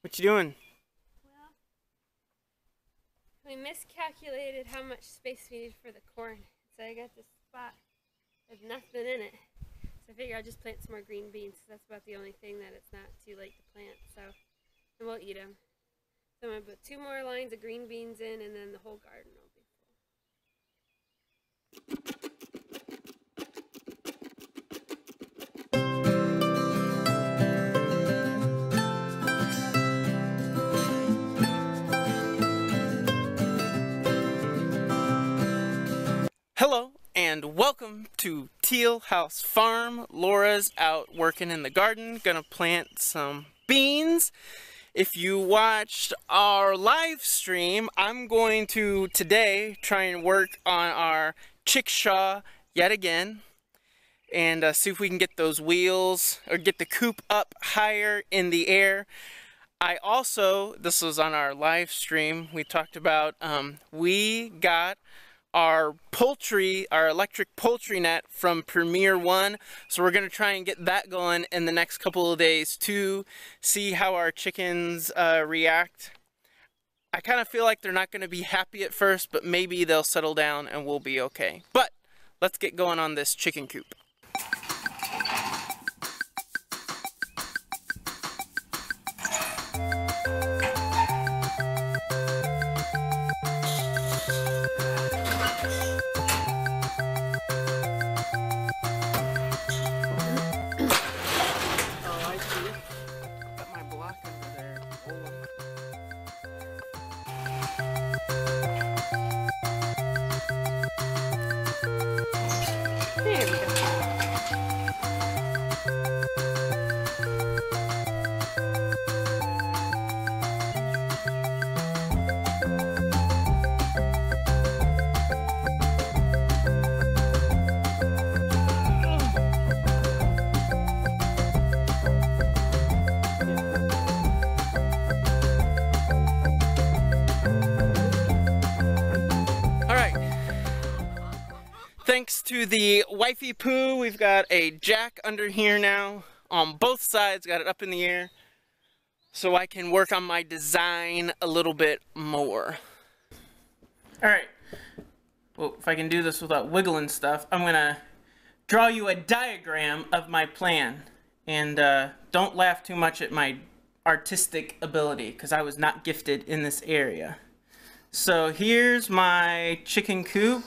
What you doing? Well, we miscalculated how much space we need for the corn. So I got this spot with nothing in it. So I figure I'll just plant some more green beans. That's about the only thing that it's not too late to plant. So, and we'll eat them. So I'm going to put 2 more lines of green beans in, and then the whole garden will be full. Hello and welcome to Teal House Farm. Laura's out working in the garden, gonna plant some beans. If you watched our live stream, I'm going to today try and work on our Chickshaw yet again and see if we can get those wheels or get the coop up higher in the air. I also, this was on our live stream, we talked about, we got our electric poultry net from Premier One, so we're gonna try and get that going in the next couple of days to see how our chickens react. I kind of feel like they're not gonna be happy at first, but maybe they'll settle down and we'll be okay. But let's get going on this chicken coop. Thanks to the wifey poo, we've got a jack under here now on both sides, got it up in the air so I can work on my design a little bit more. Alright, well, if I can do this without wiggling stuff, I'm gonna draw you a diagram of my plan, and don't laugh too much at my artistic ability because I was not gifted in this area. So here's my chicken coop.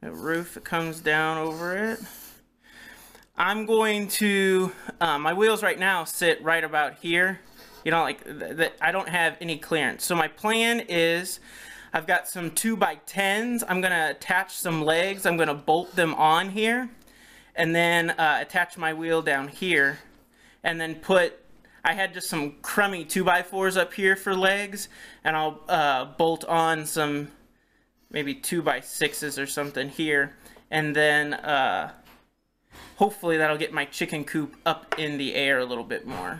A roof that comes down over it. I'm going to, my wheels right now sit right about here. You know, like, I don't have any clearance. So my plan is, I've got some 2x10s. I'm gonna attach some legs. I'm gonna bolt them on here. And then attach my wheel down here. And then I had just some crummy 2x4s up here for legs. And I'll bolt on some maybe 2x6s or something here, and then hopefully that'll get my chicken coop up in the air a little bit more.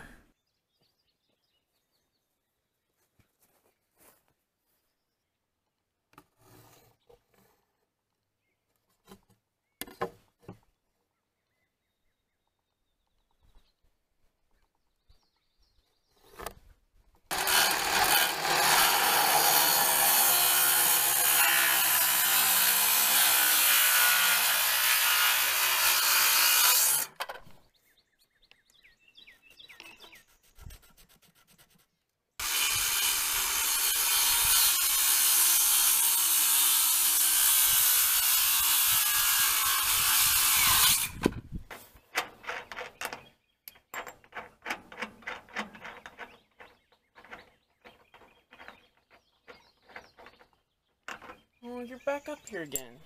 Oh, you're back up here again.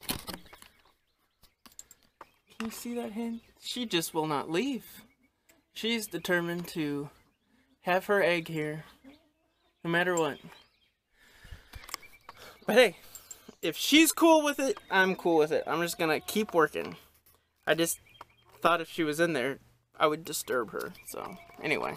Can you see that hen? She just will not leave. She's determined to have her egg here, no matter what. But hey, if she's cool with it, I'm cool with it. I'm just gonna keep working. I just thought if she was in there, I would disturb her. So, anyway.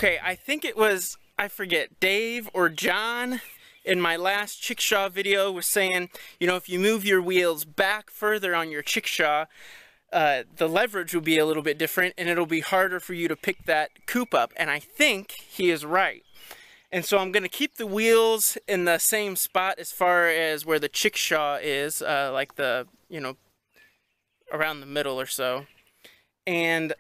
Okay, I think it was, I forget, Dave or John in my last Chickshaw video was saying, you know, if you move your wheels back further on your Chickshaw, the leverage will be a little bit different and it'll be harder for you to pick that coupe up. And I think he is right. And so I'm going to keep the wheels in the same spot as far as where the Chickshaw is, like the, you know, around the middle or so. And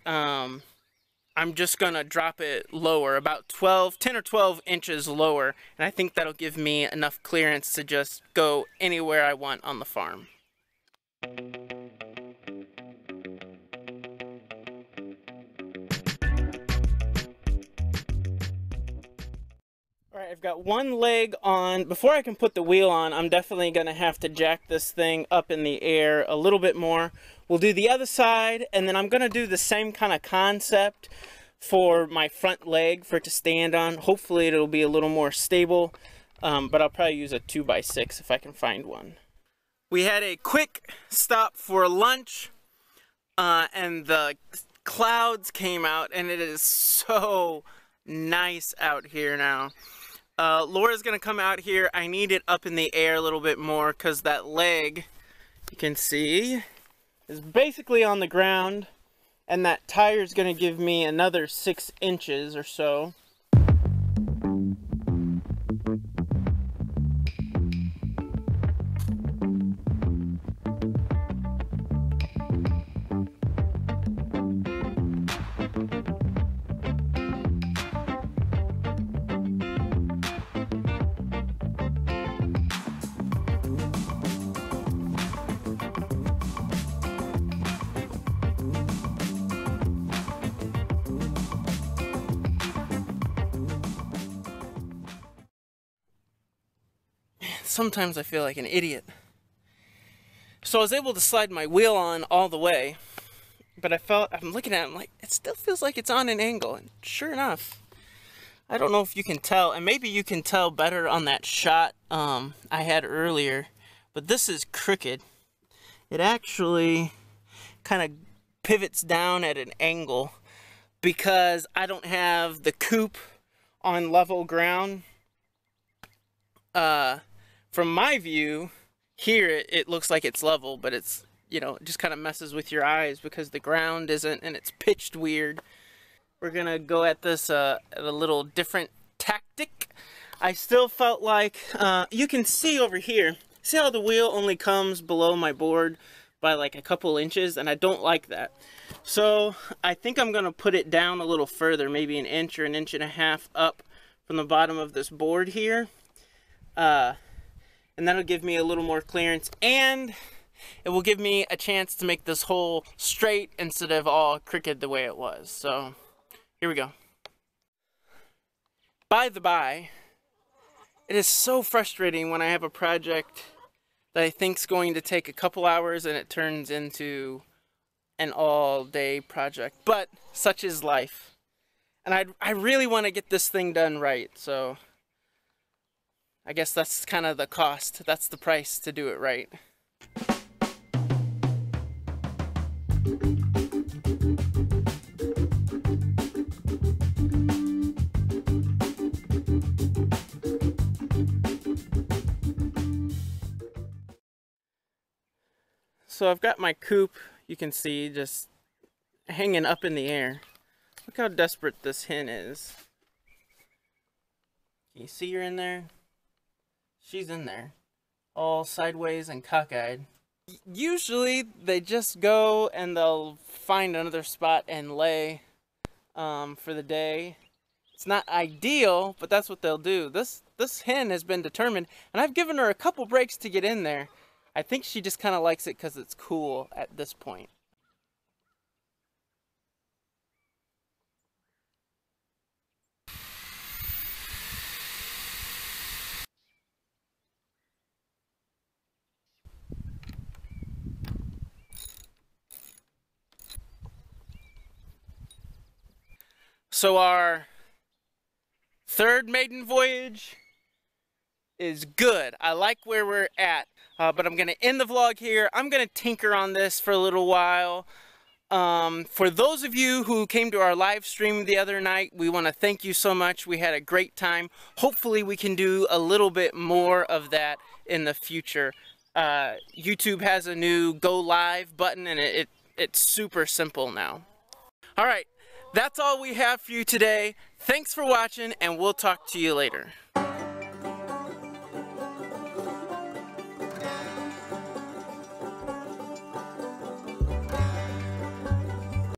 I'm just going to drop it lower, about 10 or 12 inches lower. And I think that'll give me enough clearance to just go anywhere I want on the farm. Alright, I've got one leg on. Before I can put the wheel on, I'm definitely going to have to jack this thing up in the air a little bit more. We'll do the other side, and then I'm going to do the same kind of concept for my front leg for it to stand on. Hopefully it'll be a little more stable, but I'll probably use a 2x6 if I can find one. We had a quick stop for lunch, and the clouds came out, and it is so nice out here now. Laura's gonna come out here. I need it up in the air a little bit more because that leg, you can see, is basically on the ground, and that tire is gonna give me another 6 inches or so. Sometimes I feel like an idiot. So I was able to slide my wheel on all the way, but I'm looking at it, I'm like, it still feels like it's on an angle, and sure enough, I don't know if you can tell, and maybe you can tell better on that shot I had earlier, but this is crooked. It actually kind of pivots down at an angle because I don't have the coupe on level ground. From my view, here it looks like it's level, but it's, you know, it just kind of messes with your eyes because the ground isn't, and it's pitched weird. We're gonna go at this at a little different tactic. I still felt like, you can see over here, see how the wheel only comes below my board by like a couple inches, and I don't like that. So I think I'm gonna put it down a little further, maybe an inch or an inch and a half up from the bottom of this board here. And that'll give me a little more clearance, and it will give me a chance to make this hole straight instead of all crooked the way it was. So here we go. By the by, it is so frustrating when I have a project that I think's going to take a couple hours and it turns into an all-day project, but such is life. And I really want to get this thing done right, so I guess that's kind of the cost. That's the price to do it right. So I've got my coupe, you can see, just hanging up in the air. Look how desperate this hen is. Can you see her in there? She's in there, all sideways and cockeyed. Usually they just go and they'll find another spot and lay for the day. It's not ideal, but that's what they'll do. This hen has been determined, and I've given her a couple breaks to get in there. I think she just kind of likes it because it's cool at this point. So our third maiden voyage is good. I like where we're at, but I'm going to end the vlog here. I'm going to tinker on this for a little while. For those of you who came to our live stream the other night, we want to thank you so much. We had a great time. Hopefully we can do a little bit more of that in the future. YouTube has a new go live button, and it's super simple now. All right, that's all we have for you today. Thanks for watching, and we'll talk to you later.